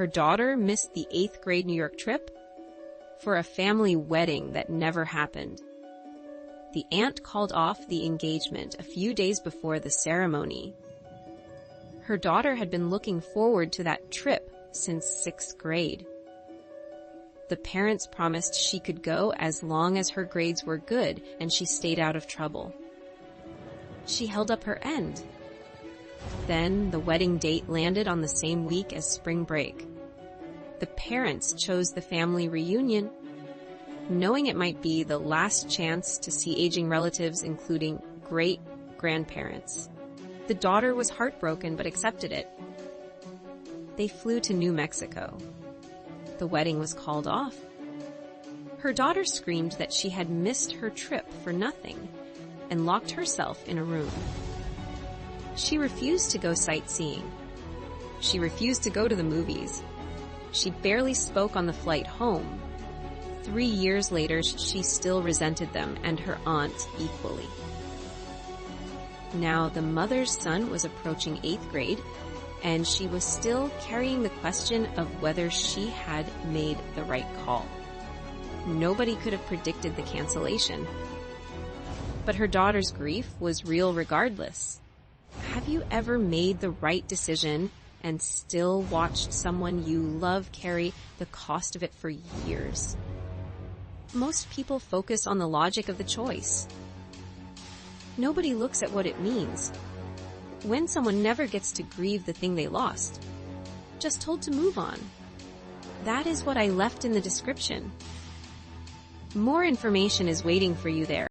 Her daughter missed the 8th grade New York trip for a family wedding that never happened. The aunt called off the engagement a few days before the ceremony. Her daughter had been looking forward to that trip since 6th grade. The parents promised she could go as long as her grades were good and she stayed out of trouble. She held up her end. Then the wedding date landed on the same week as spring break. The parents chose the family reunion, knowing it might be the last chance to see aging relatives, including great-grandparents. The daughter was heartbroken but accepted it. They flew to New Mexico. The wedding was called off. Her daughter screamed that she had missed her trip for nothing and locked herself in a room. She refused to go sightseeing. She refused to go to the movies. She barely spoke on the flight home. 3 years later, she still resented them and her aunt equally. Now, the mother's son was approaching 8th grade, and she was still carrying the question of whether she had made the right call. Nobody could have predicted the cancellation. But her daughter's grief was real regardless. Have you ever made the right decision and still watched someone you love carry the cost of it for years? Most people focus on the logic of the choice. Nobody looks at what it means. When someone never gets to grieve the thing they lost, just told to move on. That is what I left in the description. More information is waiting for you there.